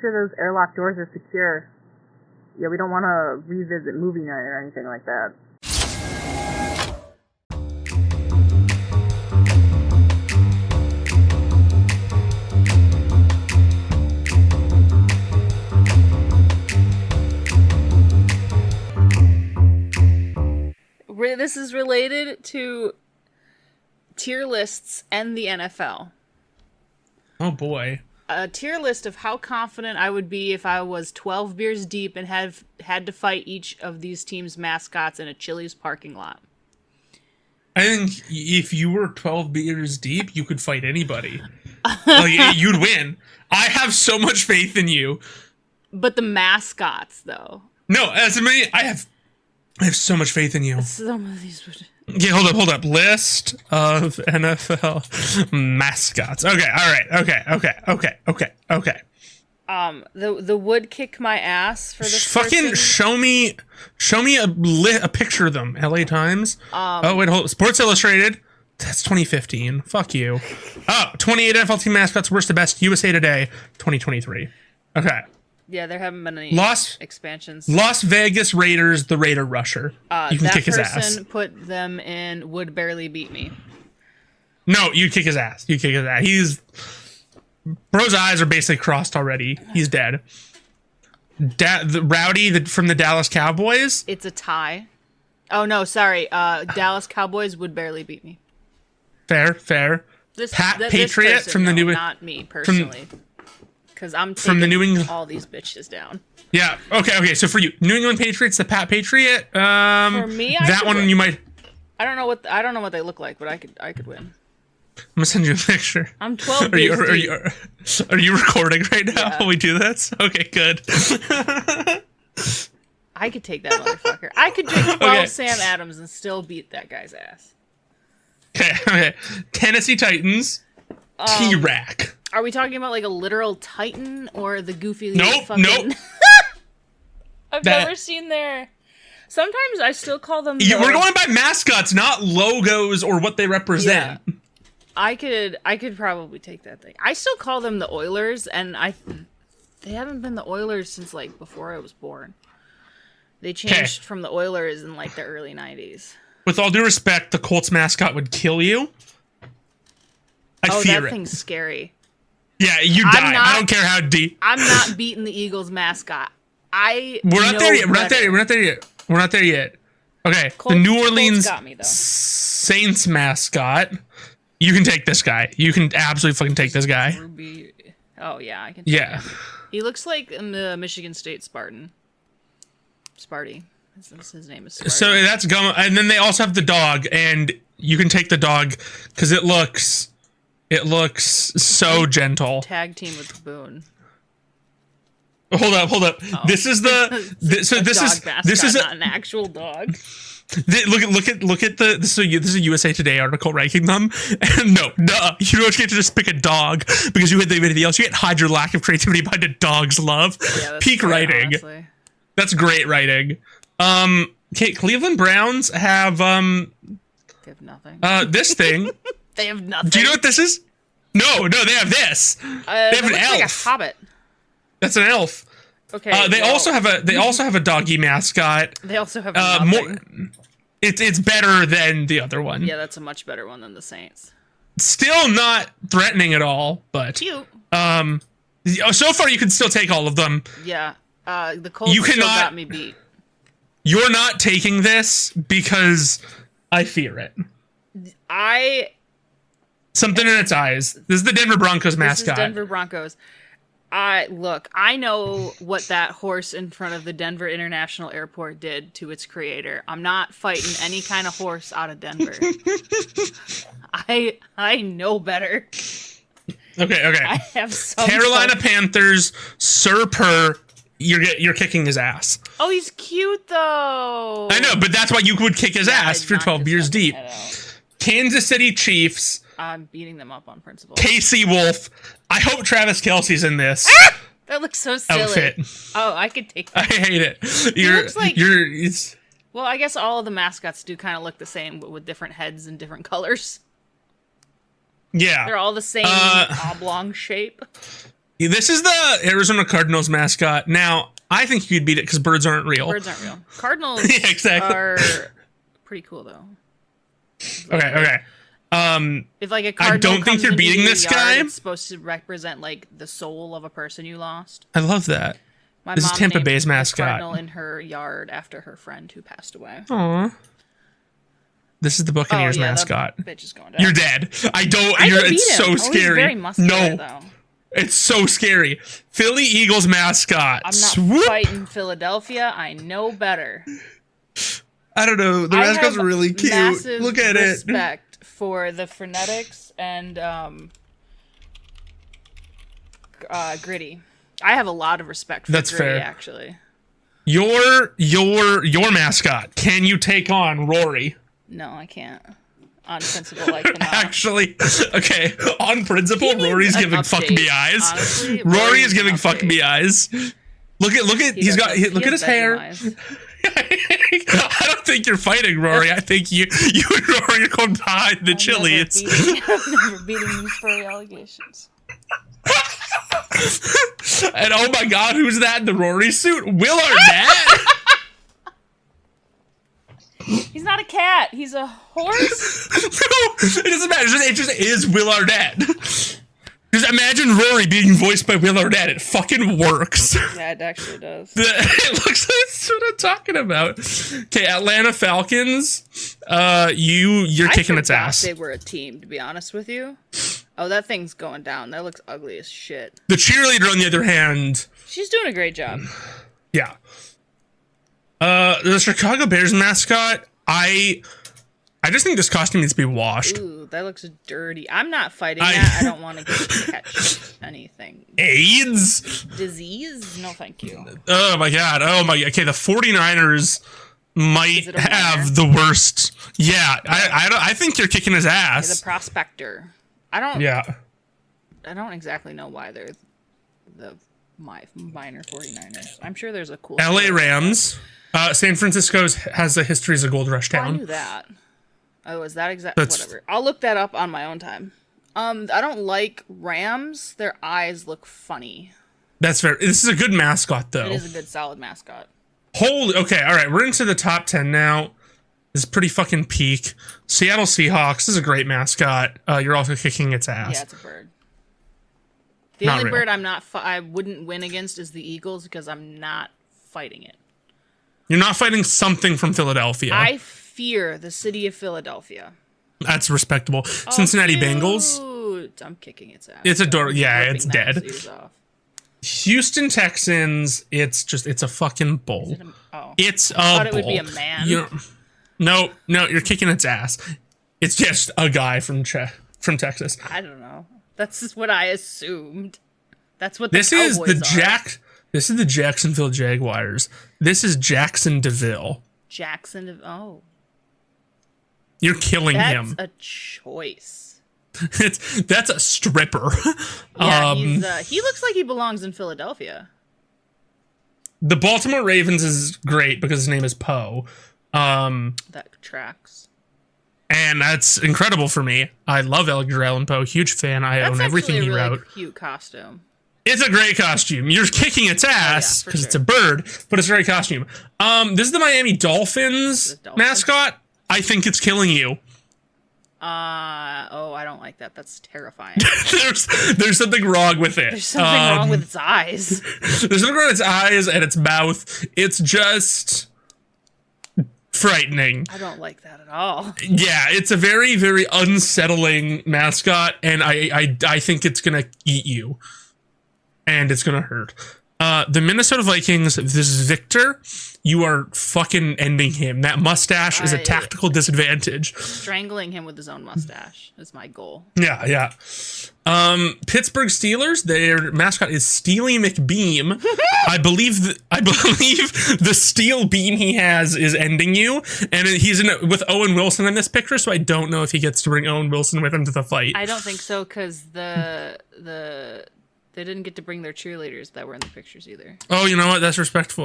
sure those airlock doors are secure. Yeah, we don't want to revisit movie night or anything like that. This is related to tier lists and the NFL. Oh boy. A tier list of how confident I would be if I was 12 beers deep and had to fight each of these teams' mascots in a Chili's parking lot. I think if you were 12 beers deep, you could fight anybody. Like, you'd win. I have so much faith in you. But the mascots, though. No, I have so much faith in you. Some of these would... Yeah, hold up. List of NFL mascots. Okay, all right. Okay. The would kick my ass for this fucking person. show me a picture of them. LA Times. Oh wait, hold. Sports Illustrated. That's 2015. Fuck you. Oh, 28 NFL team mascots, worst to best. USA Today, 2023. Okay. Yeah, there haven't been any expansions. Las Vegas Raiders, the Raider Rusher. You can kick his ass. That person put them in would barely beat me. No, you'd kick his ass. Bro's eyes are basically crossed already. He's dead. The Rowdy from the Dallas Cowboys. It's a tie. Oh, no, sorry. Dallas Cowboys would barely beat me. Fair. Pat Patriot from the New... Not me, personally. Because I'm taking from the New England... all these bitches down. Yeah, okay. So for you, New England Patriots, the Pat Patriot. For me, that one win. You might... I don't know what they look like, but I could win. I'm gonna send you a picture. I'm 12 beers deep. Are you recording right now while we do this? Okay, good. I could take that motherfucker. I could drink 12 Sam Adams and still beat that guy's ass. Okay. Tennessee Titans. T-Rack. Are we talking about like a literal Titan or the goofy Nope. I've never seen their... Sometimes I still call them... We're going by mascots, not logos or what they represent. Yeah. I could probably take that thing. I still call them the Oilers, and they haven't been the Oilers since like before I was born. They changed from the Oilers in like the early 90s. With all due respect, the Colts mascot would kill you. I fear that thing's scary. Yeah, you die. I don't care how deep. I'm not beating the Eagles mascot. We're not there yet. Okay, Colts, the New Orleans got me, though. Saints mascot. You can take this guy. You can absolutely fucking take this guy. Ruby. Oh yeah, I can. Take him. He looks like the Michigan State Spartan. Sparty. His name is Sparty. So that's going. And then they also have the dog, and you can take the dog because it looks so gentle. Tag team with Boone. Hold up. Oh. This is this is not an actual dog. Look at this is a USA Today article ranking them. And no, you don't get to just pick a dog because you hit anything else. You can't hide your lack of creativity behind a dog's love. Yeah, peak writing. Honestly. That's great writing. Okay, Cleveland Browns have they have nothing. This thing. They have nothing. Do you know what this is? No, they have this. They have an elf. Like a hobbit. That's an elf. Okay. They also have a doggy mascot. They also have nothing. It's better than the other one. Yeah, that's a much better one than the Saints. Still not threatening at all, but cute. So far you can still take all of them. Yeah. The Colts still got me beat. You're not taking this because I fear it. Something in its eyes. This is the Denver Broncos mascot. This is Denver Broncos. I know what that horse in front of the Denver International Airport did to its creator. I'm not fighting any kind of horse out of Denver. I know better. Okay. I have some Carolina Panthers, Sir Purr. You're kicking his ass. Oh, he's cute though. I know, but that's why you would kick his ass if you're 12 beers deep. Kansas City Chiefs. I'm beating them up on principle. KC Wolf. I hope Travis Kelce's in this. That looks so silly. Outfit. Oh, I could take that. I hate it. Well, I guess all of the mascots do kind of look the same, but with different heads and different colors. Yeah. They're all the same oblong shape. This is the Arizona Cardinals mascot. Now, I think you'd beat it because birds aren't real. Birds aren't real. Cardinals Yeah, exactly. are pretty cool though. Okay. If like a cardinal I don't think you're beating this guy. It's supposed to represent like the soul of a person you lost. I love that. My This is mom Tampa named Bay's a mascot. cardinal in her yard after her friend who passed away. Aw. This is the Buccaneers mascot. That bitch is going down. You're dead. I It's so scary. He's very muscular, No. though. It's so scary. Philly Eagles mascot. I'm not Swoop. fighting Philadelphia. I know better. I don't know. The I mascots have are really cute. massive Look at it. respect for the phonetics and Gritty. I have a lot of respect for That's Gritty, fair. actually. Your mascot. Can you take on Rory? No, I can't. On principle, I cannot. Actually, okay. On principle, He needs Rory's an giving fuck update, me eyes. honestly. Rory is Rory's giving an fuck update. me eyes. Look at look at his hair. I don't think you're fighting Rory. I think you and Rory are going behind the chilies. I'm never beating these furry allegations. And oh my god, who's that in the Rory suit? Will Arnett? He's not a cat. He's a horse. No, it doesn't matter. It just is Will Arnett. Just imagine Rory being voiced by Will Arnett. It fucking works. Yeah, it actually does. It looks like that's what I'm talking about. Okay, Atlanta Falcons. You're kicking its ass. They were a team, to be honest with you. Oh, that thing's going down. That looks ugly as shit. The cheerleader, on the other hand, She's doing a great job. yeah. The Chicago Bears mascot. I just think this costume needs to be washed. Ooh, that looks dirty. I'm not fighting that. I don't want to catch anything. AIDS? Disease? No, thank you. Oh my god. Okay, the 49ers might it a have the worst. Yeah, I think you're kicking his ass. The prospector. I don't exactly know why they're the minor 49ers. I'm sure there's a cool LA story. Rams. San Francisco has a history as a gold rush Oh, I town. knew that. Oh, is that exact? That's- Whatever. I'll look that up on my own time. I don't like Rams. Their eyes look funny. That's fair. This is a good mascot, though. It is a good, solid mascot. Okay, all right. We're into the top 10 now. This is pretty fucking peak. Seattle Seahawks. This is a great mascot. You're also kicking its ass. Yeah, it's a bird. The Not only real. bird I wouldn't win against is the Eagles because I'm not fighting it. You're not fighting something from Philadelphia. I fear the city of Philadelphia. That's respectable. Cincinnati Bengals. Cute. I'm kicking its ass. It's adorable. Yeah, Ripping it's that dead. ears off. Houston Texans. It's a fucking bull. It's a bull. I thought it would be a man. No, you're kicking its ass. It's just a guy from Texas. I don't know. That's just what I assumed. That's what the This is Cowboys the are. This is the Jacksonville Jaguars. This is Jackson DeVille. Oh. You're killing That's him. a choice. That's a stripper. Yeah, he looks like he belongs in Philadelphia. The Baltimore Ravens is great because his name is Poe. That tracks. And that's incredible for me. I love Edgar Allan Poe. Huge fan. I own everything he That's actually a really wrote. cute costume. It's a great costume. You're kicking its ass for because sure. it's a bird, but it's a great costume. This is the Miami Dolphins The Dolphins? mascot. I think it's killing you. I don't like that. That's terrifying. There's something wrong with it. There's something wrong with its eyes. There's something wrong with its eyes and its mouth. It's just frightening. I don't like that at all. Yeah, it's a very, very unsettling mascot, and I think it's gonna eat you. And it's gonna hurt. The Minnesota Vikings, this is Victor. You are fucking ending him. That mustache is a tactical disadvantage. Strangling him with his own mustache is my goal. Yeah. Pittsburgh Steelers, their mascot is Steely McBeam. I believe the steel beam he has is ending you, and he's with Owen Wilson in this picture, so I don't know if he gets to bring Owen Wilson with him to the fight. I don't think so because they didn't get to bring their cheerleaders that were in the pictures either. Oh, you know what? That's respectful.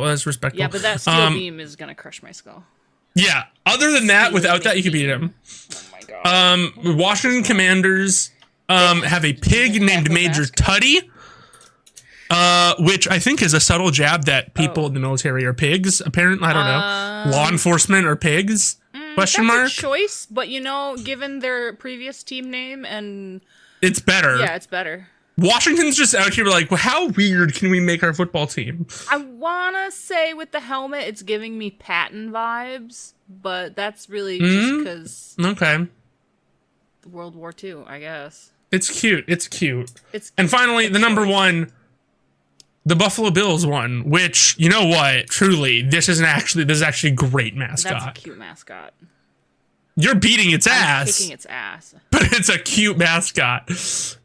Yeah, but that steel beam is gonna crush my skull. Yeah. Other than that, without that, you could beat him. Oh my god. Washington Commanders have a pig named Major Tuddy. Which I think is a subtle jab that people in the military are pigs. Apparently, I don't know. Law enforcement are pigs? Question mark. That's a choice, but given their previous team name and it's better. Yeah, it's better. Washington's just out here like, well, how weird can we make our football team? I wanna say with the helmet, it's giving me Patton vibes, but that's really just because World War II, I guess. It's cute. And finally, the number one. The Buffalo Bills one, which, you know what? Truly, this is actually a great mascot. That's a cute mascot. You're beating its ass. Kicking its ass. But it's a cute mascot.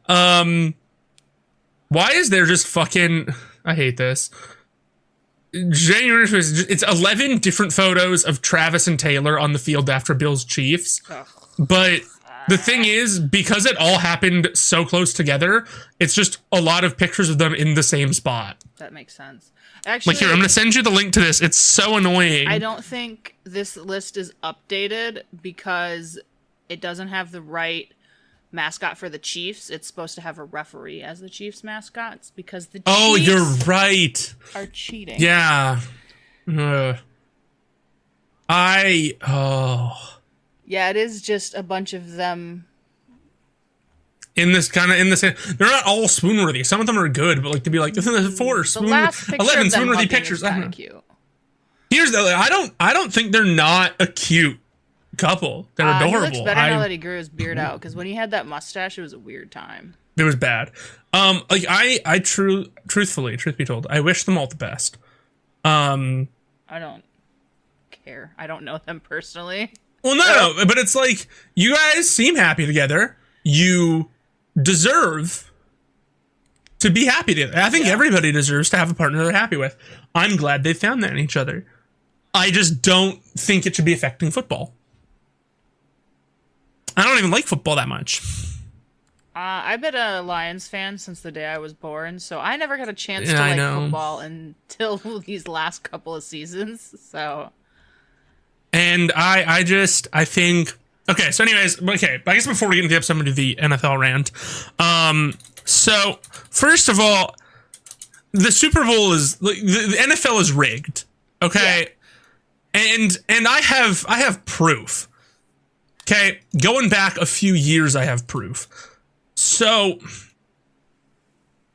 Why is there just fucking... I hate this. January, it's 11 different photos of Travis and Taylor on the field after Bills Chiefs. Ugh. But... the thing is, because it all happened so close together, it's just a lot of pictures of them in the same spot. That makes sense. Actually, like here, I'm going to send you the link to this. It's so annoying. I don't think this list is updated because it doesn't have the right mascot for the Chiefs. It's supposed to have a referee as the Chiefs mascots because the Chiefs you're right. Are cheating. Yeah. Yeah, it is just a bunch of them. They're not all swoon-worthy. Some of them are good, but like to be like, 11 swoon-worthy pictures. Kind of cute. I don't think they're not a cute couple. They're adorable. He looks better now that he grew his beard out, because when he had that mustache, it was a weird time. It was bad. Truthfully, truth be told, I wish them all the best. I don't care. I don't know them personally. Well, no, but it's like, you guys seem happy together. You deserve to be happy together. I think everybody deserves to have a partner they're happy with. I'm glad they found that in each other. I just don't think it should be affecting football. I don't even like football that much. I've been a Lions fan since the day I was born, so I never got a chance to like football until these last couple of seasons, so... And I think, okay, so anyways, I guess before we get into the episode, I'm going to do the NFL rant. So, first of all, the Super Bowl is, the NFL is rigged, okay? Yeah. And I have proof, okay? Going back a few years, I have proof. So,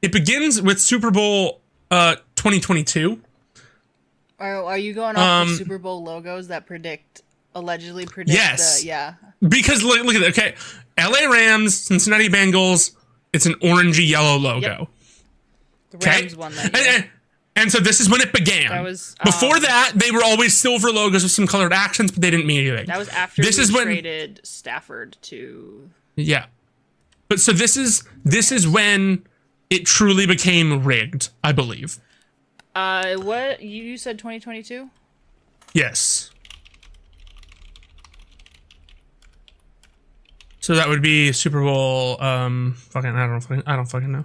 it begins with Super Bowl 2022. Are you going off the Super Bowl logos that allegedly predict? Yes. Because look at it. Okay, LA Rams, Cincinnati Bengals. It's an orangey yellow logo. Yep. The Rams won that year. And so this is when it began. That was before that they were always silver logos with some colored accents, but they didn't mean anything. That was after we traded Stafford to. Yeah, but so this is when it truly became rigged, I believe. What you said 2022? Yes. So that would be Super Bowl I don't fucking know.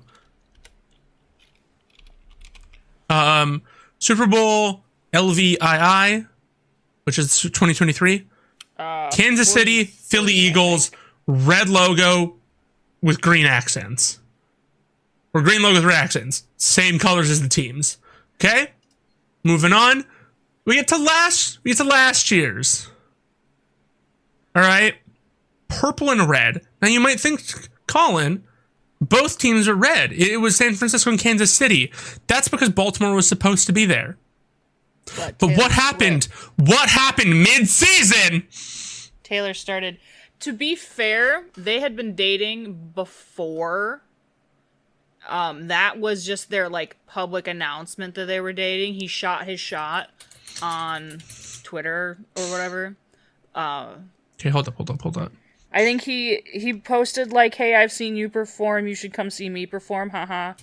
Super Bowl LVII, which is 2023. Kansas City, Philly Eagles, red logo with green accents. Or green logo with red accents. Same colors as the teams. Okay, moving on. We get to last year's. All right, purple and red. Now you might think, Colin, both teams are red. It was San Francisco and Kansas City. That's because Baltimore was supposed to be there. But what happened? What happened mid-season? Taylor started. To be fair, they had been dating before. That was just their like public announcement that they were dating. He shot his shot on Twitter or whatever. Okay, hold up. I think he posted like, "Hey, I've seen you perform. You should come see me perform." Haha,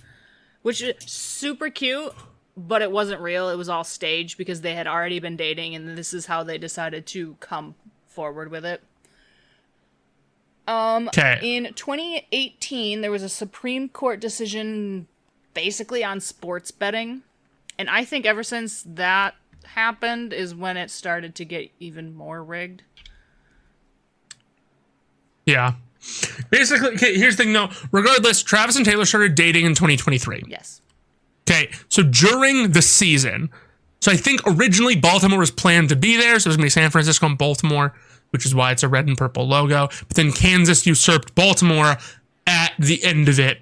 which is super cute, but it wasn't real. It was all staged because they had already been dating, and this is how they decided to come forward with it. In 2018, there was a Supreme Court decision basically on sports betting. And I think ever since that happened is when it started to get even more rigged. Yeah. Basically, okay, here's the thing though. Regardless, Travis and Taylor started dating in 2023. Yes. Okay, so during the season, so I think originally Baltimore was planned to be there, so it was going to be San Francisco and Baltimore, which is why it's a red and purple logo. But then Kansas usurped Baltimore at the end of it,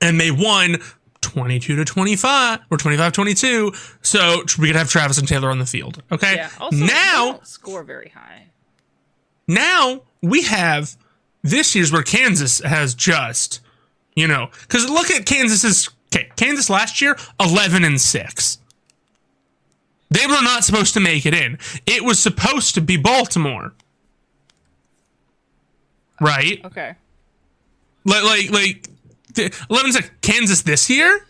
and they won 22-25 or 25-22, so we could have Travis and Taylor on the field. Okay, Yeah. Also, now they don't score very high. now we have this year's where Kansas has just, because look at Kansas's. Okay, Kansas last year 11-6. They were not supposed to make it in. It was supposed to be Baltimore, right? Okay. Like 11-6. Kansas this year.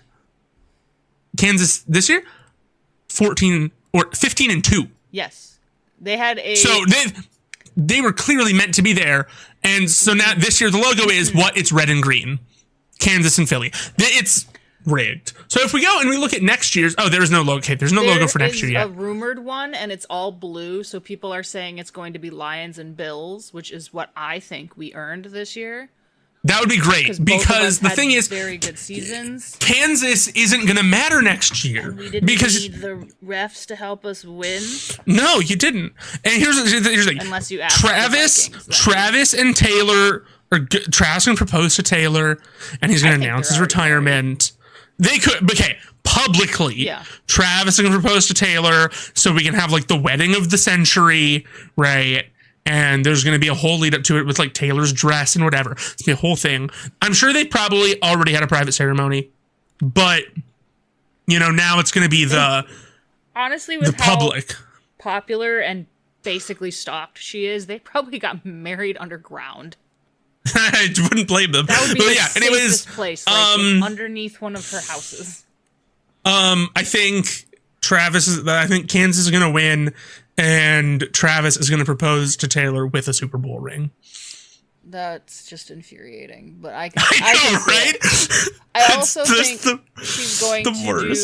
15-2. Yes. They had a... So they were clearly meant to be there, and so now this year the logo is what? It's red and green. Kansas and Philly. It's rigged. So if we go and we look at next year's, there's no logo. Okay, there's no logo for next year yet. There is a rumored one, and it's all blue, so people are saying it's going to be Lions and Bills, which is what I think we earned this year. That would be great, because the thing is, very good seasons. Kansas isn't going to matter next year. And we didn't need the refs to help us win. No, you didn't. And here's the thing. Unless you ask Travis and Taylor, Travis can propose to Taylor, and he's going to announce his retirement. They could, okay, publicly. Yeah. Travis can propose to Taylor, so we can have like the wedding of the century, right? And there's going to be a whole lead up to it with like Taylor's dress and whatever. It's going to be a whole thing. I'm sure they probably already had a private ceremony, but now it's going to be honestly, with the public. How popular and basically stalked she is, they probably got married underground. I wouldn't blame them. That would be the safest place, like underneath one of her houses. I think Kansas is going to win, and Travis is going to propose to Taylor with a Super Bowl ring. That's just infuriating, but I know, right? I also think she's going to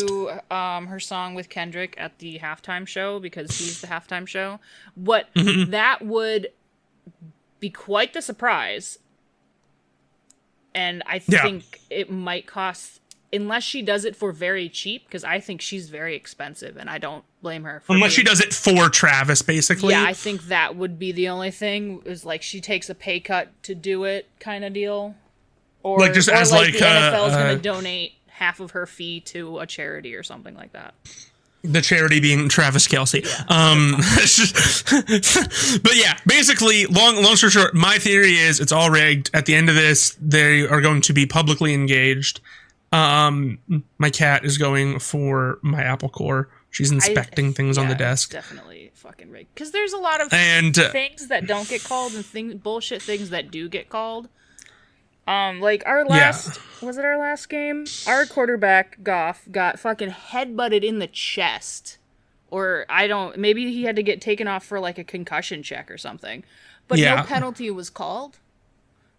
do her song with Kendrick at the halftime show, because he's the halftime show. That would be quite the surprise. And I think it might cost, unless she does it for very cheap, because I think she's very expensive, and I don't blame her. Unless she does it for Travis, basically. Yeah, I think that would be the only thing, is like she takes a pay cut to do it kind of deal. Or like just as like the NFL is going to donate half of her fee to a charity or something like that. The charity being Travis Kelce. Yeah. But yeah, basically, long story short, my theory is it's all rigged. At the end of this, they are going to be publicly engaged. My cat is going for my Apple Core. She's inspecting things on the desk. It's definitely fucking rigged. Because there's a lot of things that don't get called and bullshit things that do get called. Like our last, was it our last game? Our quarterback, Goff, got fucking headbutted in the chest. Or maybe he had to get taken off for like a concussion check or something. But no penalty was called.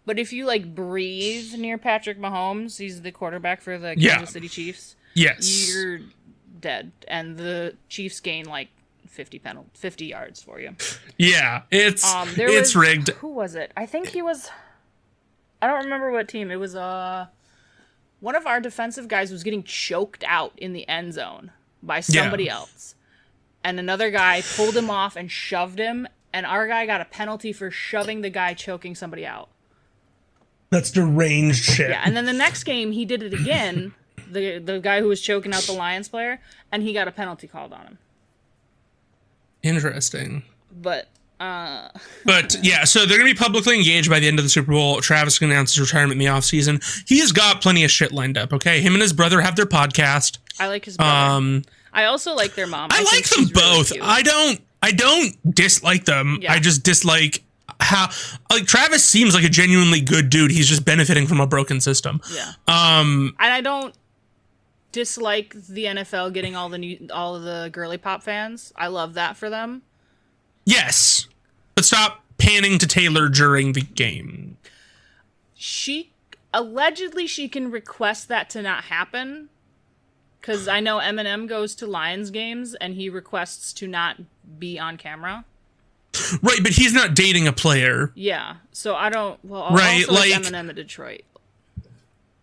But if you like breathe near Patrick Mahomes, he's the quarterback for the Kansas City Chiefs. Yes. You're dead. And the Chiefs gain like 50 yards for you. Yeah, it's rigged. Who was it? I think he was, I don't remember what team. It was one of our defensive guys was getting choked out in the end zone by somebody else. And another guy pulled him off and shoved him, and our guy got a penalty for shoving the guy choking somebody out. That's deranged shit. Yeah, and then the next game he did it again, the guy who was choking out the Lions player, and he got a penalty called on him. Interesting. But yeah, so they're going to be publicly engaged by the end of the Super Bowl. Travis can announce his retirement in the offseason. He's got plenty of shit lined up, okay? Him and his brother have their podcast. I like his brother. I also like their mom. I like them both. Really, I don't dislike them. Yeah. I just dislike how, like, Travis seems like a genuinely good dude. He's just benefiting from a broken system. Yeah. And I don't dislike the NFL getting all of the girly pop fans. I love that for them. Yes, but stop panning to Taylor during the game. Allegedly she can request that to not happen, because I know Eminem goes to Lions games and he requests to not be on camera. Right, but he's not dating a player. Yeah, so I don't. Well, right, also like Eminem in Detroit.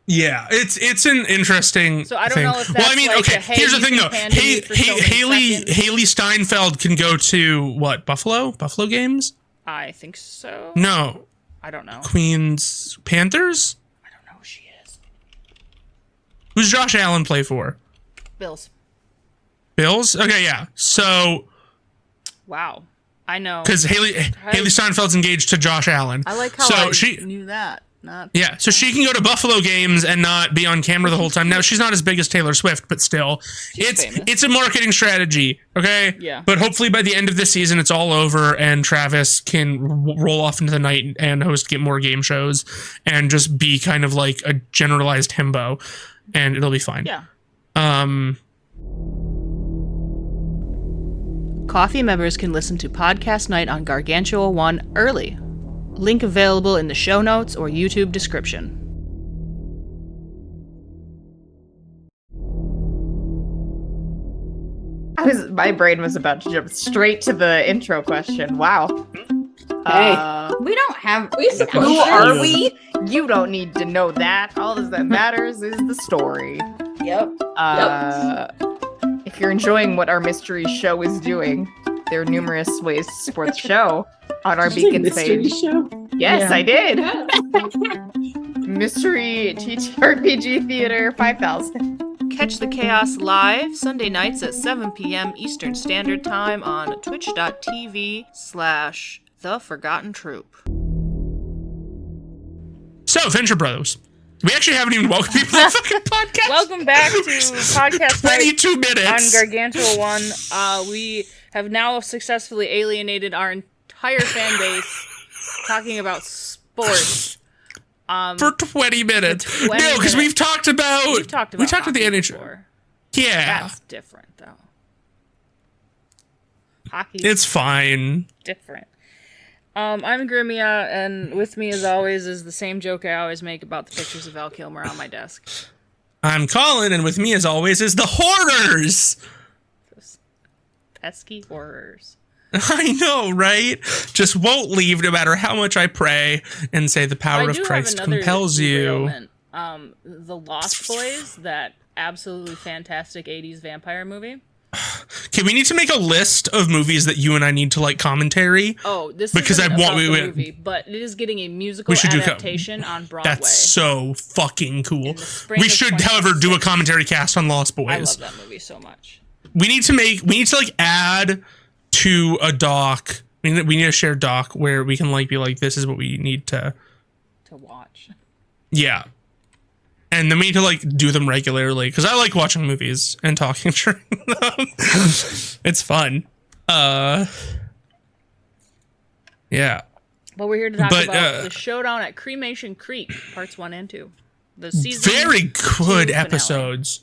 Yeah, it's an interesting. So I don't thing. know if that's well, I mean, like okay. a, hey, Here's the you thing, can though. pan to me for so many seconds. Haley Steinfeld can go to what? Buffalo games? I think so. No, I don't know. Queens Panthers. I don't know who she is. Who's Josh Allen play for? Bills. Bills. Okay, yeah. So. Wow. I know. Because Haley Steinfeld's engaged to Josh Allen. I like how she knew that. Yeah, so she can go to Buffalo games and not be on camera the whole time. Now she's not as big as Taylor Swift, but still, it's a marketing strategy, okay? Yeah. But hopefully by the end of this season, it's all over and Travis can roll off into the night and get more game shows and just be kind of like a generalized himbo, and it'll be fine. Yeah. Coffee members can listen to Podcast Night on Gargantua-1 early. Link available in the show notes or YouTube description. My brain was about to jump straight to the intro question. Wow. Hey, We don't have. we said Who shit. are we? You don't need to know that. All that matters is the story. Yep. If you're enjoying what our mystery show is doing, there are numerous ways to support the show on our Did you say Beacons mystery page. show? Yes, Yeah. I did. Yeah. Mystery TTRPG Theater 5000. Catch the chaos live Sunday nights at 7 p.m. Eastern Standard Time on twitch.tv/The Forgotten Troop. So, Venture Brothers. We actually haven't even welcomed people to the fucking podcast. Welcome back to Podcast Night 22 on minutes. Gargantua-1. We have now successfully alienated our entire fan base talking about sports. For 20 minutes. 20 No, because minutes. we've talked about... We've talked about We talked about the hockey NHL. before. Yeah. That's different, though. Hockey It's fine. different. I'm Grimmia, and with me, as always, is the same joke I always make about the pictures of Val Kilmer on my desk. I'm Colin, and with me, as always, is the Hoarders. Those pesky horrors. I know, right? Just won't leave no matter how much I pray and say the power I of do Christ have another compels you. derailment. The Lost Boys, that absolutely fantastic 80s vampire movie. Okay, we need to make a list of movies that you and I need to like commentary. Oh, this Because isn't I want- about the we- movie, but it is getting a musical We should do adaptation on Broadway. That's so fucking cool. the spring We of should, however, do a 2026. commentary cast on Lost I Boys. love that movie so much. We need to like add to a doc. We need a shared doc where we can like be like, this is what we need to. To watch. Yeah. And then we need to like do them regularly because I like watching movies and talking during them. It's fun. Yeah. But we're here to talk But, about the Showdown at Cremation Creek, parts 1 and 2. The season Very good 2 finale. episodes.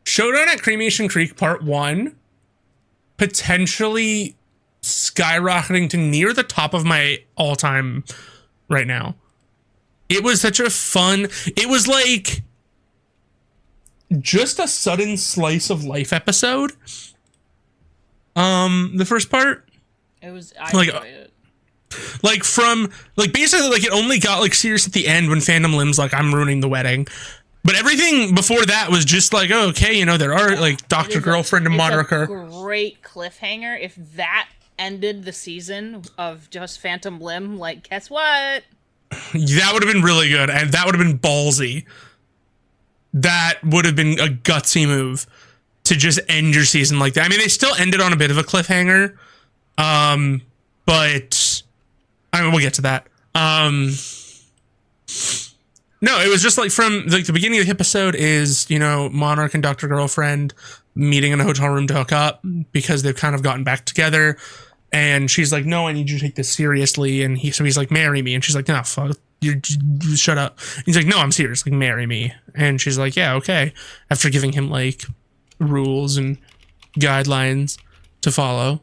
Showdown at Cremation Creek Part 1 potentially skyrocketing to near the top of my all-time right now. It was such a fun... It was like just a sudden slice of life episode. The first part. It was, I Like, enjoyed it. Like from like basically like it only got like serious at the end when Phantom Lim's like I'm ruining the wedding. But everything before that was just like, oh, okay, you know, there are like Dr. Girlfriend and It's Moniker. a great cliffhanger. If that ended the season of just Phantom Limb, like, guess what? That would have been really good, and that would have been ballsy. That would have been a gutsy move to just end your season like that. I mean, they still ended on a bit of a cliffhanger. But I mean, we'll get to that. No, it was just like from like the beginning of the episode is, you know, Monarch and Dr. Girlfriend meeting in a hotel room to hook up because they've kind of gotten back together. And she's like, no, I need you to take this seriously. And he's like, marry me. And she's like, no, fuck, you shut up. And he's like, no, I'm serious. Like, marry me. And she's like, yeah, okay. After giving him like rules and guidelines to follow.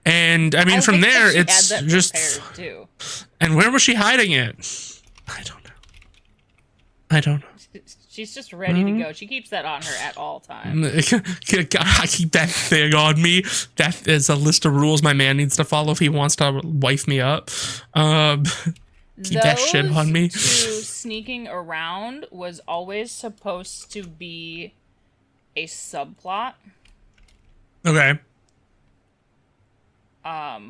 And I mean, from like that there, she it's had that just. prepared, too. And where was she hiding it? I don't know. She's just ready to Mm-hmm. go. She keeps that on her at all times. I keep that thing on me. That is a list of rules my man needs to follow if he wants to wife me up. Keep that shit on me. Two sneaking around was always supposed to be a subplot. Okay.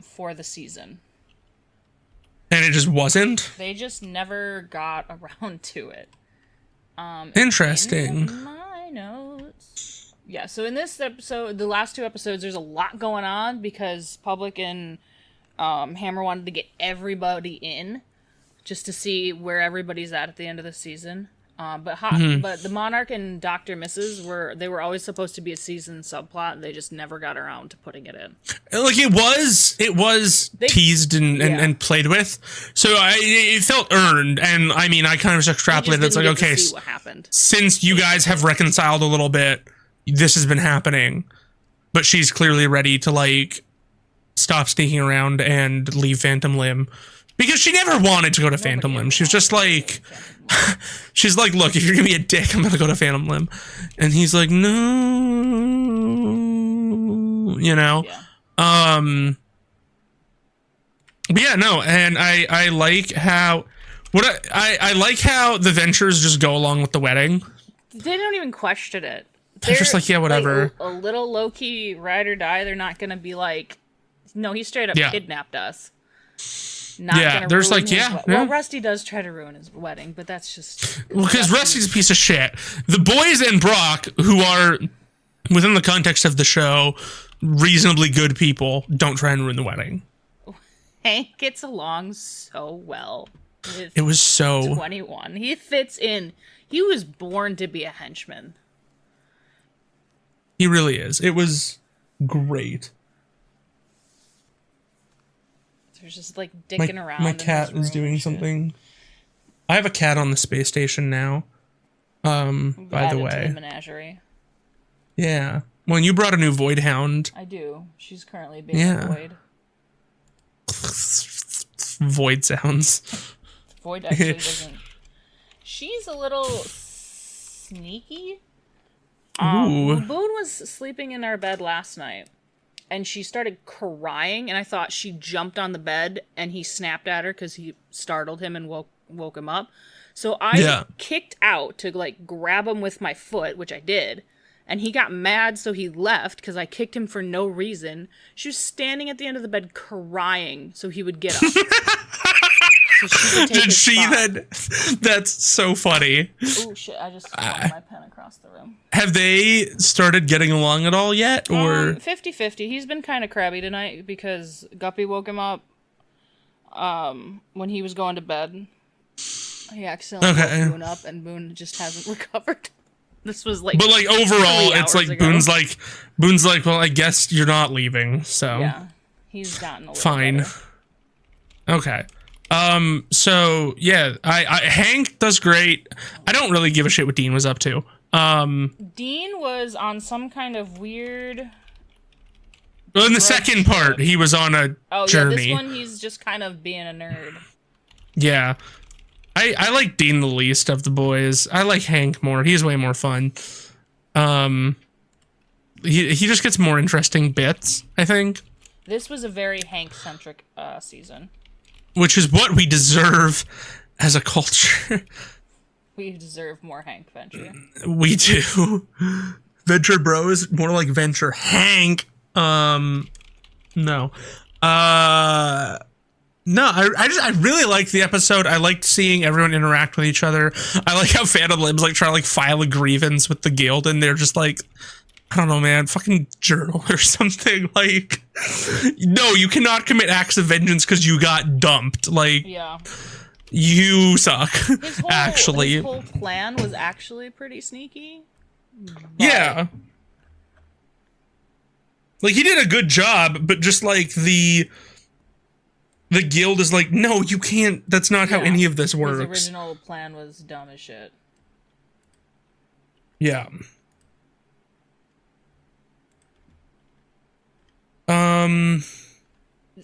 For the season. And it just wasn't? They just never got around to it. Interesting. In my notes. Yeah, so in this episode, the last 2 episodes, there's a lot going on because Public and Hammer wanted to get everybody in just to see where everybody's at the end of the season. But the Monarch and Dr. Mrs. were always supposed to be a season subplot, and they just never got around to putting it in. Like it was teased and played with, so it felt earned. And I mean, I kind of just extrapolated. It's like, okay, see what happened. Since you guys have reconciled a little bit, this has been happening, but she's clearly ready to like stop sneaking around and leave Phantom Limb. Because she never wanted to go to Phantom Limb. She was just like, she's like, look, if you're gonna be a dick, I'm gonna go to Phantom Limb. And he's like, no, you know? Yeah. But yeah, no, and I like how, I like how the Ventures just go along with the wedding. They don't even question it. They're just like, yeah, whatever. Like, a little low-key ride or die. They're not gonna be like, no, he straight up kidnapped us. There's like, Well, Rusty does try to ruin his wedding, but that's just... Well, because Rusty's a piece of shit. The boys and Brock, who are, within the context of the show, reasonably good people, don't try and ruin the wedding. Hank gets along so well with it was so 21. He fits in. He was born to be a henchman. He really is. It was great. There's just like dicking around. My cat is doing something. I have a cat on the space station now. By the way. To the menagerie. Yeah. Well, you brought a new Void Hound. I do. She's currently being void. Void sounds. Void actually doesn't. She's a little sneaky. Ooh. Boone was sleeping in our bed last night. And she started crying, and I thought she jumped on the bed, and he snapped at her because he startled him and woke him up. So I kicked out to like grab him with my foot, which I did, and he got mad, so he left because I kicked him for no reason. She was standing at the end of the bed crying, so he would get up. So she would take Did she spot. then? That's so funny. Oh shit! I just flung my pen across the room. Have they started getting along at all yet, or 50-50? He's been kind of crabby tonight because Guppy woke him up when he was going to bed. He accidentally woke Boone up, and Boone just hasn't recovered. This was like, but like overall, it's like ago. Boone's like, well, I guess you're not leaving, so yeah, he's gotten a little fine. better. Okay. So yeah, I Hank does great. I don't really give a shit what Dean was up to. Dean was on some kind of weird. Well, in the second part, he was on a journey. Yeah, this one he's just kind of being a nerd. Yeah, I like Dean the least of the boys. I like Hank more. He's way more fun. He just gets more interesting bits, I think. This was a very Hank-centric season. Which is what we deserve as a culture. We deserve more Hank Venture. We do. Venture Bros, more like Venture Hank. No. No, I really liked the episode. I liked seeing everyone interact with each other. I like how Phantom Limb's like trying to like file a grievance with the guild, and they're just like, I don't know, man, fucking journal or something. Like, no, you cannot commit acts of vengeance because you got dumped. Like, yeah, you suck. His whole plan was actually pretty sneaky. Yeah. Like, he did a good job, but just like the guild is like, no, you can't. That's not how any of this works. His original plan was dumb as shit. Yeah.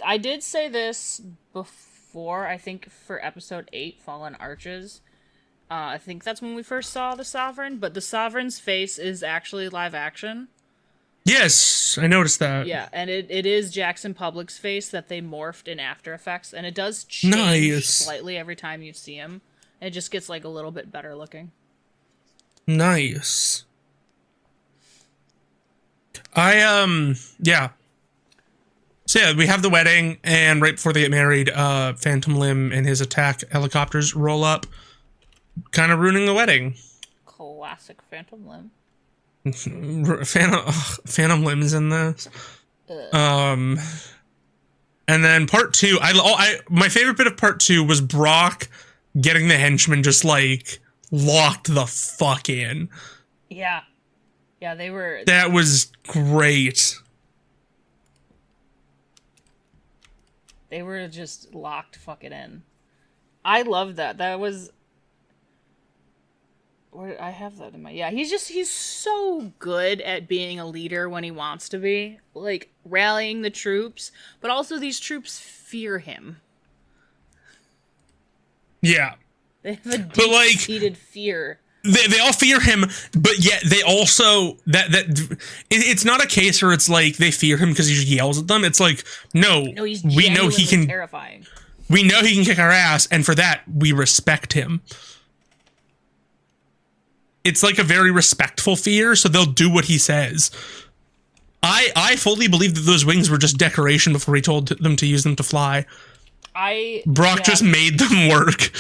I did say this before, I think for episode 8, Fallen Arches. I think that's when we first saw the Sovereign, but the Sovereign's face is actually live action. Yes, I noticed that. Yeah, and it is Jackson Public's face that they morphed in After Effects, and it does change slightly every time you see him. It just gets like a little bit better looking. Nice. Yeah. So yeah, we have the wedding, and right before they get married, Phantom Limb and his attack helicopters roll up, kind of ruining the wedding. Classic Phantom Limb. Phantom Limb's in this. And then part 2, my favorite bit of part 2 was Brock getting the henchmen just like locked the fuck in. Yeah. Yeah, they were. That was great. They were just locked fucking in. I love that. That was. Where I have that in my. Yeah, he's so good at being a leader when he wants to be. Like, rallying the troops, but also these troops fear him. Yeah. They have a deep-seated fear. They all fear him, but yet they also it's not a case where it's like they fear him because he just yells at them. It's like we know he can. Terrifying. We know he can kick our ass, and for that we respect him. It's like a very respectful fear, so they'll do what he says. I fully believe that those wings were just decoration before he told them to use them to fly. Brock just made them work.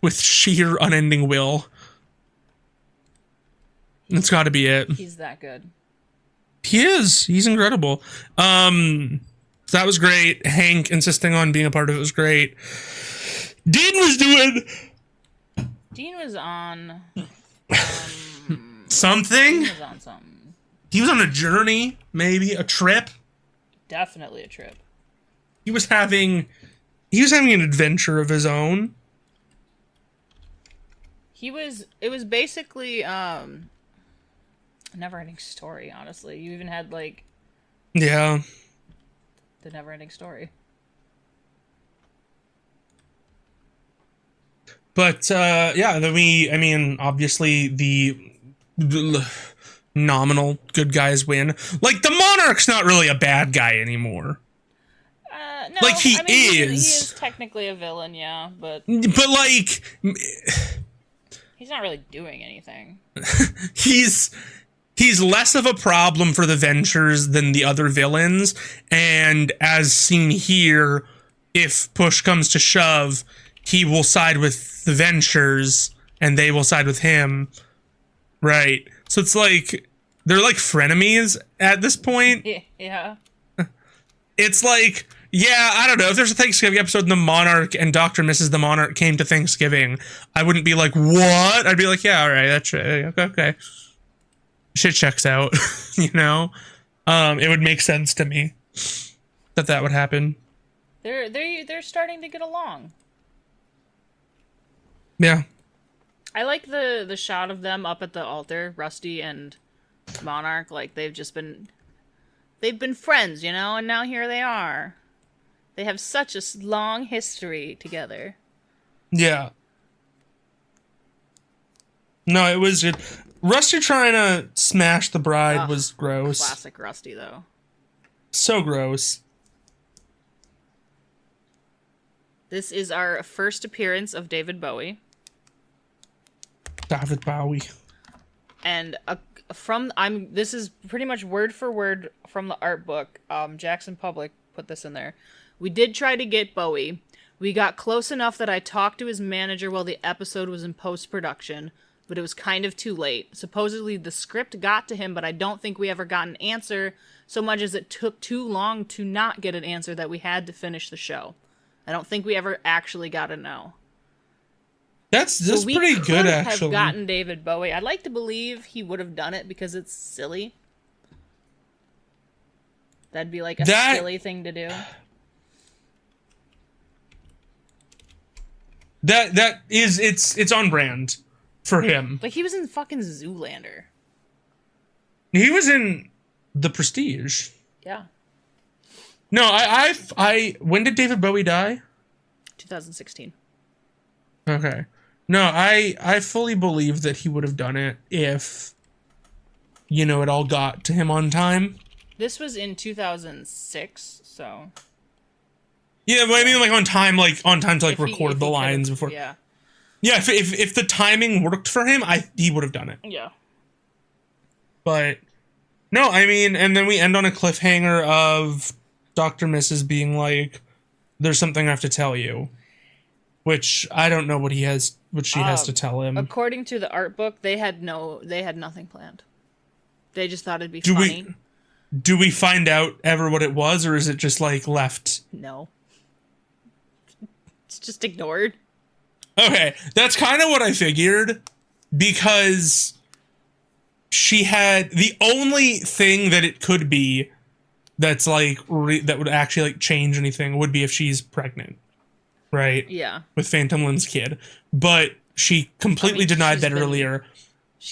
With sheer unending will. That's got to be it. He's that good. He is. He's incredible. So that was great. Hank insisting on being a part of it was great. Dean was on something. Dean was on something. He was on a journey, maybe a trip. Definitely a trip. He was having an adventure of his own. It was basically a never-ending story, honestly. You even had like the never-ending story. But then obviously the nominal good guys win. Like, the Monarch's not really a bad guy anymore. No, like he is. He is technically a villain, yeah, but like he's not really doing anything. he's less of a problem for the Ventures than the other villains, and as seen here, if push comes to shove, he will side with the Ventures and they will side with him. Right. So it's like they're like frenemies at this point. Yeah. It's like, yeah, I don't know. If there's a Thanksgiving episode and the Monarch and Dr. Mrs. the Monarch came to Thanksgiving, I wouldn't be like, what? I'd be like, yeah, all right, that's right. Okay. Shit checks out, you know? It would make sense to me that would happen. They're starting to get along. Yeah. I like the shot of them up at the altar, Rusty and Monarch, like they've been friends, you know, and now here they are. They have such a long history together. Yeah. No, it was good. Rusty trying to smash the bride was gross. Classic Rusty, though. So gross. This is our first appearance of David Bowie. David Bowie. And this is pretty much word for word from the art book. Jackson Public put this in there. We did try to get Bowie. We got close enough that I talked to his manager while the episode was in post-production, but it was kind of too late. Supposedly the script got to him, but I don't think we ever got an answer, so much as it took too long to not get an answer that we had to finish the show. I don't think we ever actually got a no. That's pretty good, actually. We could have gotten David Bowie. I'd like to believe he would have done it because it's silly. That'd be like a silly thing to do. It's on brand for him. Like, he was in fucking Zoolander. He was in The Prestige. Yeah. No, when did David Bowie die? 2016. Okay. No, I fully believe that he would have done it if you know, it all got to him on time. This was in 2006, so. Yeah, but I mean, like on time to like If he record the lines could've- before. Yeah. Yeah, if the timing worked for him, he would have done it. Yeah. But no, I mean, and then we end on a cliffhanger of Dr. Mrs. being like, "There's something I have to tell you," which I don't know what she has to tell him. According to the art book, they had nothing planned. They just thought it'd be funny. Do we find out ever what it was, or is it just like left? No. It's just ignored. Okay, that's kind of what I figured, because she had the only thing that it could be that's like that would actually like change anything would be if she's pregnant, right? Yeah. With Phantom Lim's kid, but she completely denied that earlier.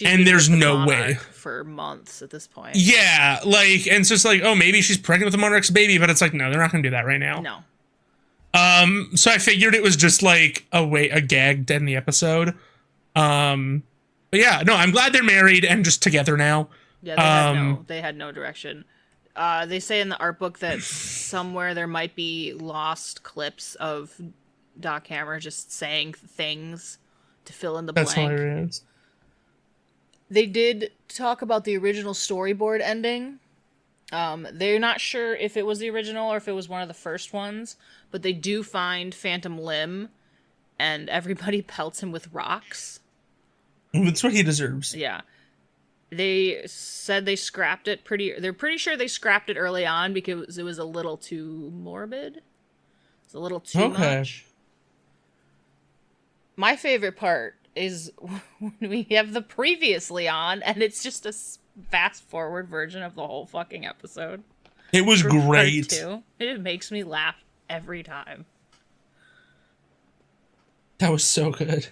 And there's no way for months at this point. Yeah, like, and it's just like, oh, maybe she's pregnant with the Monarch's baby, but it's like, no, they're not gonna do that right now. No. So I figured it was just like a gag to end the episode. But yeah, no, I'm glad they're married and just together now. Yeah, they had no direction. They say in the art book that somewhere there might be lost clips of Doc Hammer just saying things to fill in the blank. That's hilarious. They did talk about the original storyboard ending. They're not sure if it was the original or if it was one of the first ones, but they do find Phantom Limb, and everybody pelts him with rocks. That's what he deserves. Yeah. They said they scrapped it they're pretty sure they scrapped it early on because it was a little too morbid. It's a little too much. My favorite part is when we have the previously on, and it's just a fast forward version of the whole fucking episode. It was great. It makes me laugh every time. That was so good.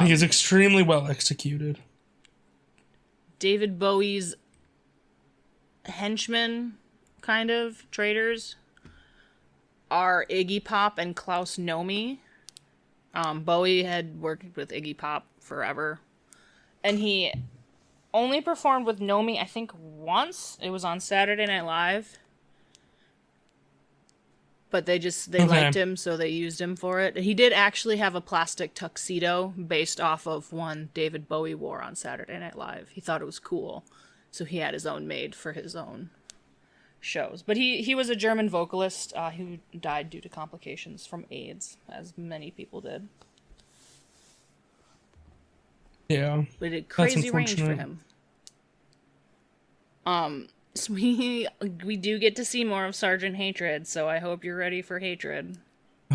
He is extremely well executed. David Bowie's henchmen, kind of, traders, are Iggy Pop and Klaus Nomi. Bowie had worked with Iggy Pop forever. And he only performed with Nomi, I think, once. It was on Saturday Night Live. But they liked him, so they used him for it. He did actually have a plastic tuxedo based off of one David Bowie wore on Saturday Night Live. He thought it was cool, so he had his own made for his own shows. But he was a German vocalist who died due to complications from AIDS, as many people did. Yeah. But it crazy range for him. So we do get to see more of Sergeant Hatred, so I hope you're ready for Hatred.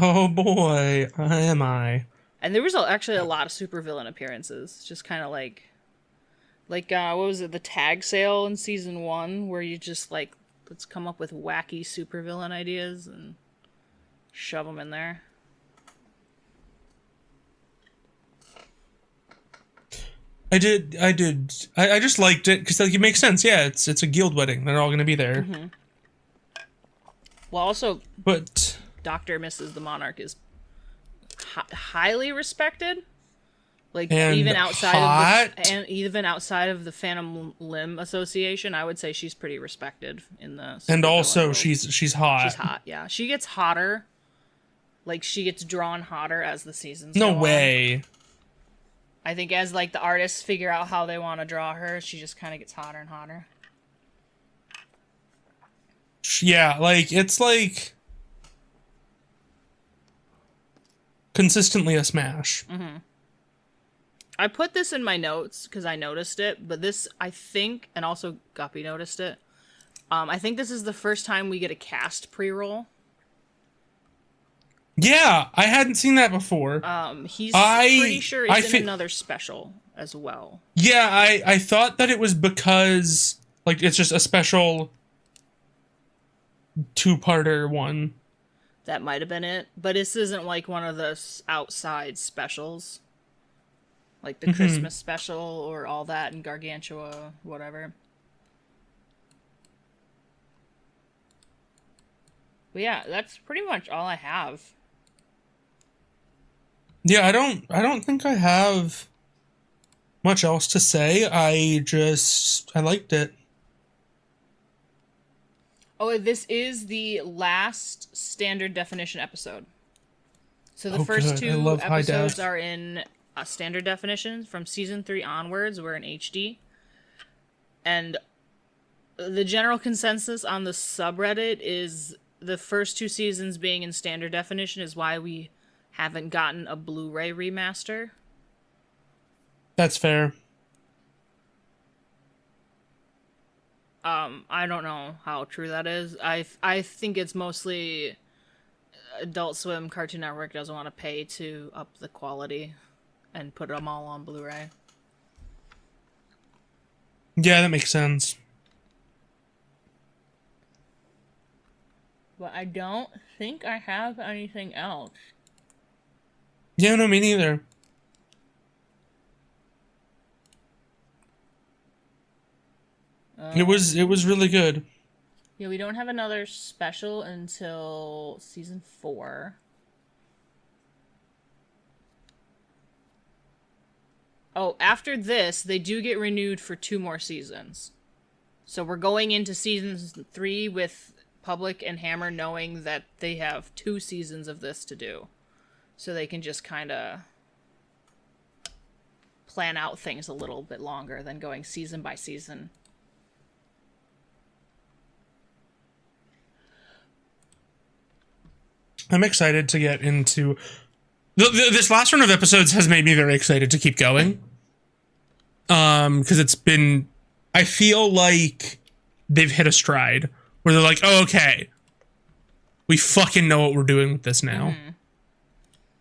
Oh boy, am I. And there was actually a lot of supervillain appearances, just kind of like what was it, the tag sale in season 1, where you just like, let's come up with wacky supervillain ideas and shove them in there. I just liked it because like, it makes sense. Yeah, it's a guild wedding. They're all going to be there. Mm-hmm. Well, also, but Dr. Mrs. the Monarch is highly respected. Like, and even outside of the Phantom Limb Association, I would say she's pretty respected in the. And also, world. she's hot. She's hot. Yeah, she gets hotter. Like, she gets drawn hotter as the seasons. No go way. on. I think as like the artists figure out how they want to draw her, she just kind of gets hotter and hotter. Yeah, like it's like consistently a smash. Mm-hmm. I put this in my notes because I noticed it, but this, I think, and also Guppy noticed it. I think this is the first time we get a cast pre-roll. Yeah, I hadn't seen that before. He's pretty sure it's in another special as well. Yeah, I thought that it was because like it's just a special two-parter one. That might have been it, but this isn't like one of the outside specials. Like the Christmas special or all that in Gargantua, whatever. But yeah, that's pretty much all I have. Yeah, I don't think I have much else to say. I liked it. Oh, this is the last standard definition episode. So the first good. I two love high episodes def. are in standard definition. From season 3 onwards, we're in HD. And the general consensus on the subreddit is the first 2 seasons being in standard definition is why we haven't gotten a Blu-ray remaster. That's fair. I don't know how true that is. I think it's mostly Adult Swim, Cartoon Network doesn't want to pay to up the quality and put them all on Blu-ray. Yeah, that makes sense. But I don't think I have anything else. Yeah, no, me neither. It was really good. Yeah, we don't have another special until season 4. Oh, after this, they do get renewed for 2 more seasons. So we're going into season 3 with Public and Hammer knowing that they have 2 seasons of this to do. So they can just kind of plan out things a little bit longer than going season by season. I'm excited to get into... This last run of episodes has made me very excited to keep going. Because it's been... I feel like they've hit a stride where they're like, oh, okay, we fucking know what we're doing with this now. Mm-hmm.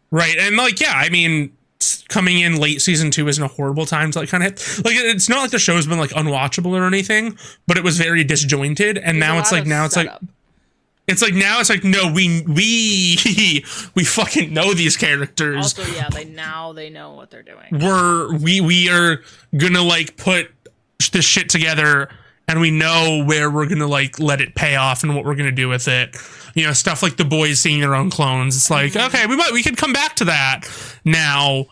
Right, and like, yeah, I mean, coming in late season 2 isn't a horrible time to like kind of hit... Like, it's not like the show's been like unwatchable or anything, but it was very disjointed, and now it's like, now it's like... It's like now it's like no, we fucking know these characters. Also, yeah, they know what they're doing. We are gonna like put this shit together, and we know where we're gonna like let it pay off and what we're gonna do with it. You know, stuff like the boys seeing their own clones. It's like okay, we could come back to that now.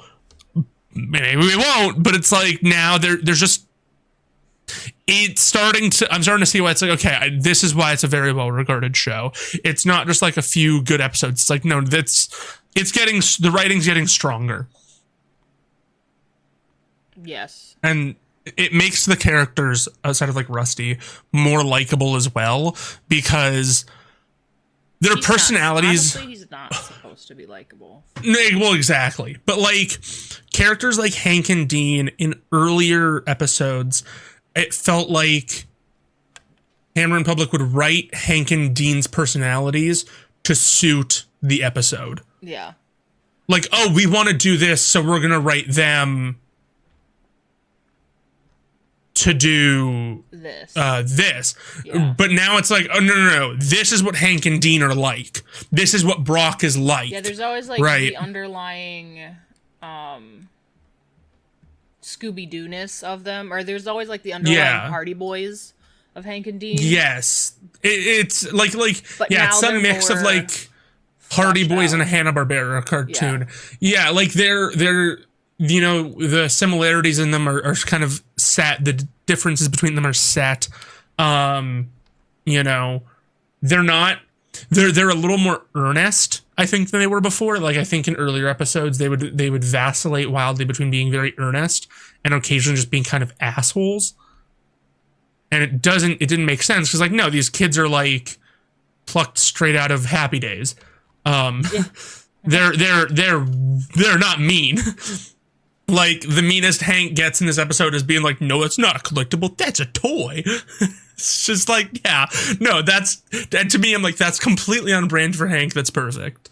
Maybe we won't, but it's like now there's just. I'm starting to see why it's like, okay, this is why it's a very well-regarded show. It's not just like a few good episodes. It's like, no, the writing's getting stronger. Yes. And it makes the characters, outside of like Rusty, more likable as well, because their personalities... Honestly, he's not supposed to be likable. Well, exactly. But like, characters like Hank and Dean in earlier episodes... It felt like Hammer and Public would write Hank and Dean's personalities to suit the episode. Yeah. Like, oh, we want to do this, so we're going to write them to do this. Yeah. But now it's like, oh, no. This is what Hank and Dean are like. This is what Brock is like. Yeah, there's always like the underlying... Scooby-Doo-ness of them, or there's always like the underlying Hardy Boys of Hank and Dean. Yes, it's like it's some mix of like Hardy Boys and a Hanna-Barbera cartoon. Yeah, like they're you know, the similarities in them are kind of set. The differences between them are set. You know, they're not. They're a little more earnest, I think, than they were before. Like, I think in earlier episodes they would vacillate wildly between being very earnest and occasionally just being kind of assholes. And it didn't make sense because, like, no, these kids are like plucked straight out of Happy Days. They're not mean. Like, the meanest Hank gets in this episode is being like, no, it's not a collectible, that's a toy. It's just like, yeah, no, that to me, I'm like, that's completely on brand for Hank. That's perfect.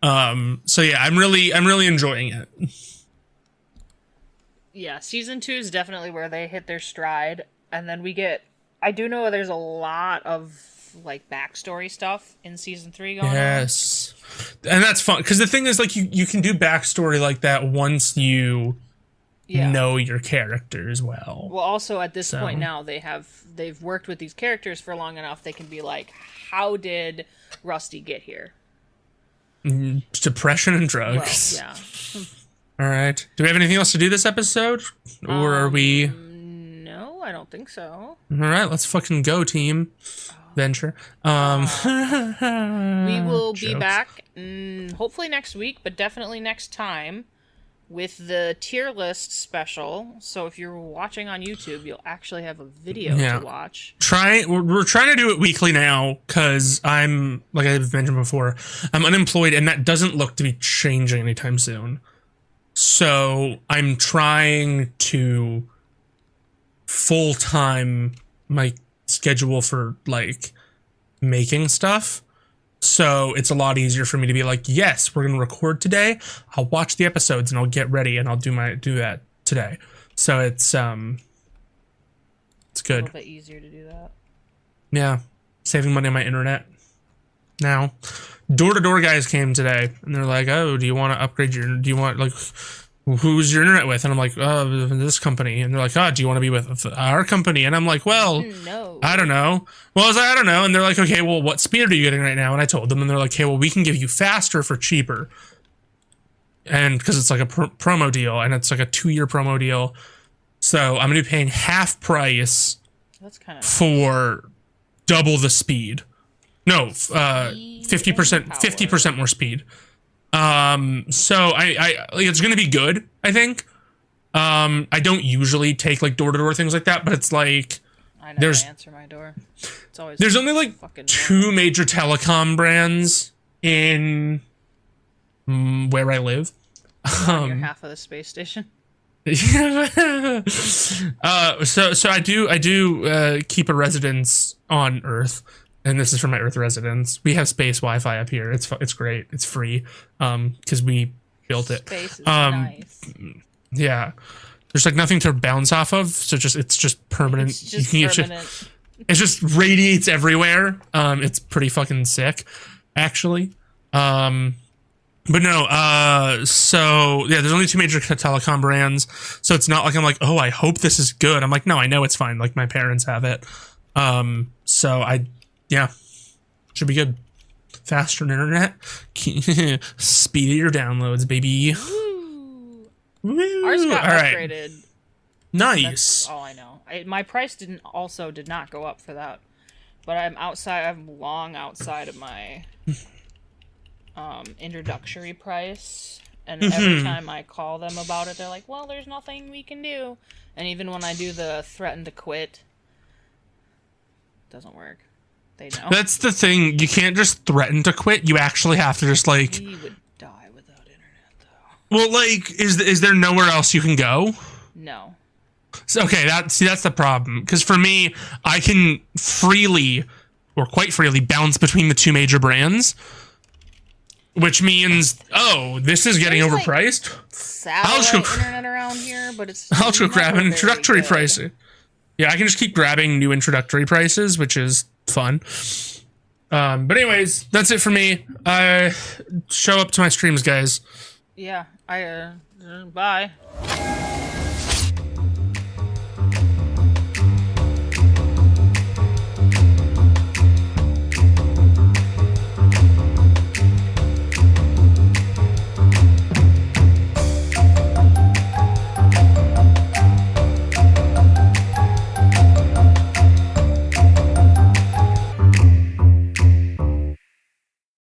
So yeah, I'm really enjoying it. Yeah, season 2 is definitely where they hit their stride, and then I do know there's a lot of like backstory stuff in season 3 going on. Yes, and that's fun because the thing is, like, you can do backstory like that once you know your characters well. Well, also at this point now they've worked with these characters for long enough. They can be like, how did Rusty get here? Depression and drugs. Well, yeah. All right. Do we have anything else to do this episode? Or are we... No, I don't think so. All right, let's fucking go, team. Venture. We will be Jokes. back hopefully next week, but definitely next time with the tier list special. So if you're watching on YouTube, you'll actually have a video to watch. We're trying to do it weekly now because I'm, like I've mentioned before, I'm unemployed and that doesn't look to be changing anytime soon. So I'm trying to full-time my schedule for like making stuff. So it's a lot easier for me to be like, yes, we're going to record today. I'll watch the episodes and I'll get ready and I'll do that today. So it's good. A little bit easier to do that. Yeah. Saving money on my internet. Now, door-to-door guys came today and they're like, oh, do you want to upgrade who's your internet with? And I'm like, oh, this company. And they're like, oh, do you want to be with our company? And I'm like, well, no. I don't know. Well, I was like, I don't know. And they're like, okay, well, what speed are you getting right now? And I told them, and they're like, okay, well, we can give you faster for cheaper. And because it's like a promo deal, and it's like a 2-year promo deal. So I'm going to be paying half price for double the speed. No, 50% more speed. So I it's gonna be good, I think. I don't usually take like door-to-door things like that, but it's like I never answer my door. It's always there's only like 2 major telecom brands in where I live. You're half of the space station. So I do keep a residence on Earth. And this is for my Earth residence. We have space Wi-Fi up here. It's great. It's free because we built it. Space is nice. Yeah, there's like nothing to bounce off of, so it's just permanent. It's just permanent. It just radiates everywhere. It's pretty fucking sick, actually. But no. So yeah, there's only 2 major telecom brands, so it's not like I'm like, oh, I hope this is good. I'm like, no, I know it's fine. Like my parents have it. Yeah, should be good. Faster internet, speedier downloads, baby. Ooh. Woo. Ours got All right. upgraded. Nice. That's all I know. My price did not go up for that, but I'm long outside of my introductory price, and every time I call them about it, they're like, "Well, there's nothing we can do," and even when I do the threaten to quit, it doesn't work. They know. That's the thing. You can't just threaten to quit. You actually have to just like. We would die without internet, though. Well, like, is there nowhere else you can go? No. So, okay, that's the problem. Because for me, I can freely, or quite freely, bounce between the 2 major brands, which means, oh, this is getting overpriced. Satellite internet around here, but it's. I'll just go grab an introductory pricing. Yeah, I can just keep grabbing new introductory prices, which is fun. But anyways, that's it for me. Show up to my streams, guys. Yeah, bye.